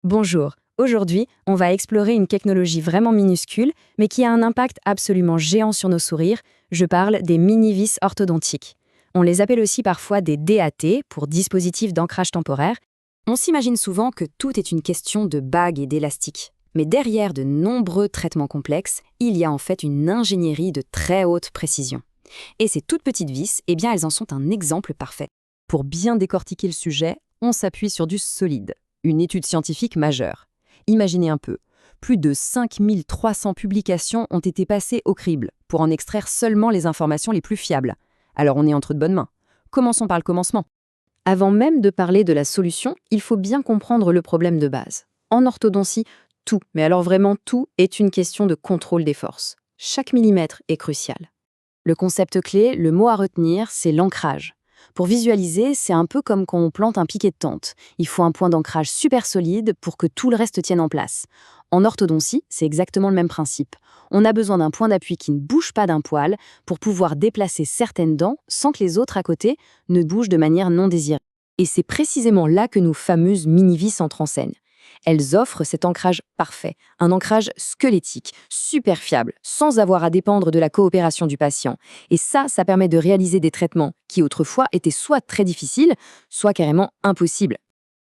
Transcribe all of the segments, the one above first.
Bonjour, aujourd'hui, on va explorer une technologie vraiment minuscule, mais qui a un impact absolument géant sur nos sourires. Je parle des mini-vis orthodontiques. On les appelle aussi parfois des DAT, pour dispositifs d'ancrage temporaire. On s'imagine souvent que tout est une question de bagues et d'élastiques. Mais derrière de nombreux traitements complexes, il y a en fait une ingénierie de très haute précision. Et ces toutes petites vis, eh bien, elles en sont un exemple parfait. Pour bien décortiquer le sujet, on s'appuie sur du solide, une étude scientifique majeure. Imaginez un peu, plus de 5300 publications ont été passées au crible pour en extraire seulement les informations les plus fiables. Alors on est entre de bonnes mains. Commençons par le commencement. Avant même de parler de la solution, il faut bien comprendre le problème de base. En orthodontie, tout, mais alors vraiment tout, est une question de contrôle des forces. Chaque millimètre est crucial. Le concept clé, le mot à retenir, c'est l'ancrage. Pour visualiser, c'est un peu comme quand on plante un piquet de tente. Il faut un point d'ancrage super solide pour que tout le reste tienne en place. En orthodontie, c'est exactement le même principe. On a besoin d'un point d'appui qui ne bouge pas d'un poil pour pouvoir déplacer certaines dents sans que les autres à côté ne bougent de manière non désirée. Et c'est précisément là que nos fameuses mini-vis entrent en scène. Elles offrent cet ancrage parfait, un ancrage squelettique, super fiable, sans avoir à dépendre de la coopération du patient. Et ça permet de réaliser des traitements qui autrefois étaient soit très difficiles, soit carrément impossibles.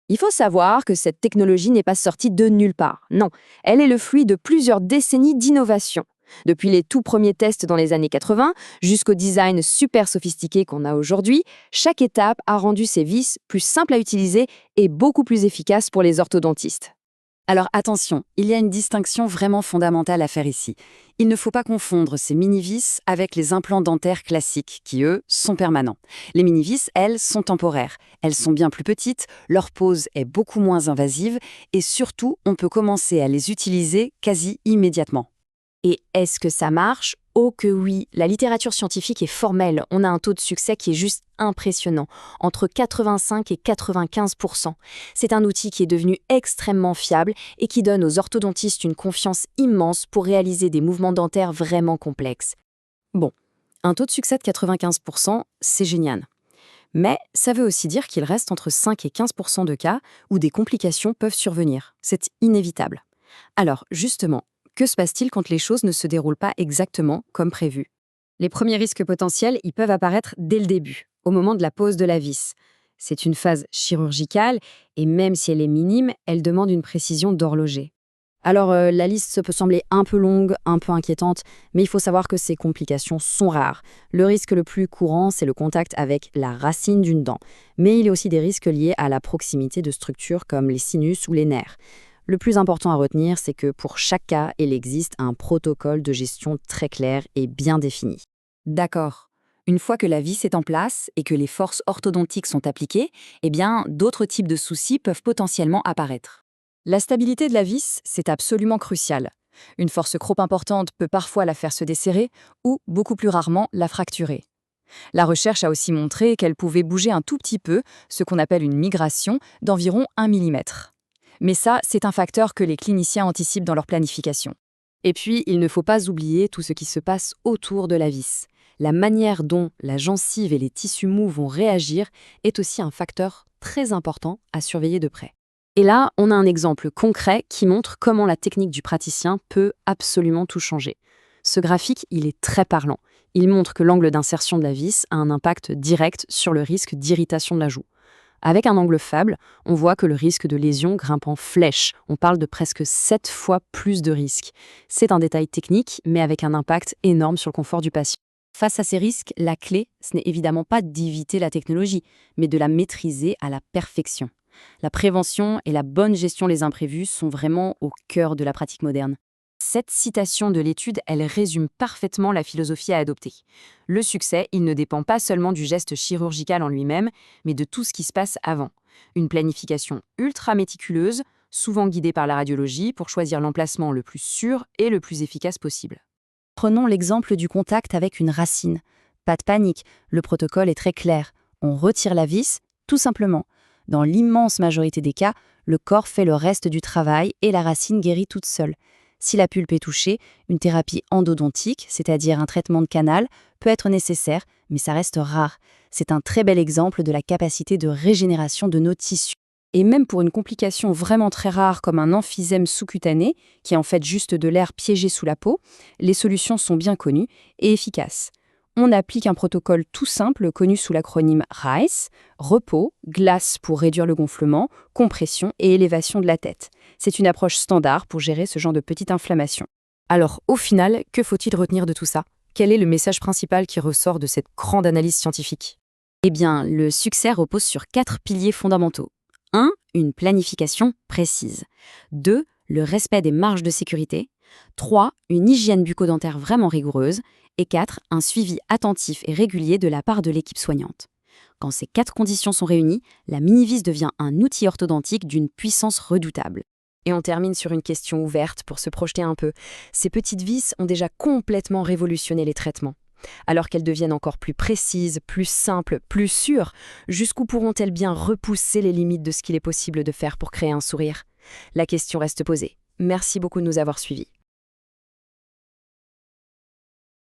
Il faut savoir que cette technologie n'est pas sortie de nulle part. Non, elle est le fruit de plusieurs décennies d'innovation. Depuis les tout premiers tests dans les années 80 jusqu'au design super sophistiqué qu'on a aujourd'hui, chaque étape a rendu ces vis plus simples à utiliser et beaucoup plus efficaces pour les orthodontistes. Alors attention, il y a une distinction vraiment fondamentale à faire ici. Il ne faut pas confondre ces mini-vis avec les implants dentaires classiques qui, eux, sont permanents. Les mini-vis, elles, sont temporaires. Elles sont bien plus petites, leur pose est beaucoup moins invasive et surtout, on peut commencer à les utiliser quasi immédiatement. Et est-ce que ça marche? Oh que oui, la littérature scientifique est formelle, on a un taux de succès qui est juste impressionnant, entre 85 et 95%. C'est un outil qui est devenu extrêmement fiable et qui donne aux orthodontistes une confiance immense pour réaliser des mouvements dentaires vraiment complexes. Bon, un taux de succès de 95%, c'est génial. Mais ça veut aussi dire qu'il reste entre 5 et 15% de cas où des complications peuvent survenir. C'est inévitable. Alors, justement, que se passe-t-il quand les choses ne se déroulent pas exactement comme prévu? Les premiers risques potentiels, ils peuvent apparaître dès le début, au moment de la pose de la vis. C'est une phase chirurgicale et même si elle est minime, elle demande une précision d'horloger. Alors, la liste peut sembler un peu longue, un peu inquiétante, mais il faut savoir que ces complications sont rares. Le risque le plus courant, c'est le contact avec la racine d'une dent. Mais il y a aussi des risques liés à la proximité de structures comme les sinus ou les nerfs. Le plus important à retenir, c'est que pour chaque cas, il existe un protocole de gestion très clair et bien défini. D'accord. Une fois que la vis est en place et que les forces orthodontiques sont appliquées, eh bien, d'autres types de soucis peuvent potentiellement apparaître. La stabilité de la vis, c'est absolument crucial. Une force trop importante peut parfois la faire se desserrer ou, beaucoup plus rarement, la fracturer. La recherche a aussi montré qu'elle pouvait bouger un tout petit peu, ce qu'on appelle une migration, d'environ 1 millimètre. Mais ça, c'est un facteur que les cliniciens anticipent dans leur planification. Et puis, il ne faut pas oublier tout ce qui se passe autour de la vis. La manière dont la gencive et les tissus mous vont réagir est aussi un facteur très important à surveiller de près. Et là, on a un exemple concret qui montre comment la technique du praticien peut absolument tout changer. Ce graphique, il est très parlant. Il montre que l'angle d'insertion de la vis a un impact direct sur le risque d'irritation de la joue. Avec un angle faible, on voit que le risque de lésion grimpe en flèche. On parle de presque 7 fois plus de risques. C'est un détail technique, mais avec un impact énorme sur le confort du patient. Face à ces risques, la clé, ce n'est évidemment pas d'éviter la technologie, mais de la maîtriser à la perfection. La prévention et la bonne gestion des imprévus sont vraiment au cœur de la pratique moderne. Cette citation de l'étude, elle résume parfaitement la philosophie à adopter. Le succès, il ne dépend pas seulement du geste chirurgical en lui-même, mais de tout ce qui se passe avant. Une planification ultra méticuleuse, souvent guidée par la radiologie pour choisir l'emplacement le plus sûr et le plus efficace possible. Prenons l'exemple du contact avec une racine. Pas de panique, le protocole est très clair. On retire la vis, tout simplement. Dans l'immense majorité des cas, le corps fait le reste du travail et la racine guérit toute seule. Si la pulpe est touchée, une thérapie endodontique, c'est-à-dire un traitement de canal, peut être nécessaire, mais ça reste rare. C'est un très bel exemple de la capacité de régénération de nos tissus. Et même pour une complication vraiment très rare comme un emphysème sous-cutané, qui est en fait juste de l'air piégé sous la peau, les solutions sont bien connues et efficaces. On applique un protocole tout simple connu sous l'acronyme RICE, repos, glace pour réduire le gonflement, compression et élévation de la tête. C'est une approche standard pour gérer ce genre de petite inflammation. Alors, au final, que faut-il retenir de tout ça? Quel est le message principal qui ressort de cette grande analyse scientifique? Eh bien, le succès repose sur 4 piliers fondamentaux. 1. Une planification précise. 2. Le respect des marges de sécurité. 3. Une hygiène bucco-dentaire vraiment rigoureuse. Et 4. Un suivi attentif et régulier de la part de l'équipe soignante. Quand ces 4 conditions sont réunies, la mini-vis devient un outil orthodontique d'une puissance redoutable. Et on termine sur une question ouverte pour se projeter un peu. Ces petites vis ont déjà complètement révolutionné les traitements. Alors qu'elles deviennent encore plus précises, plus simples, plus sûres, jusqu'où pourront-elles bien repousser les limites de ce qu'il est possible de faire pour créer un sourire? La question reste posée. Merci beaucoup de nous avoir suivis.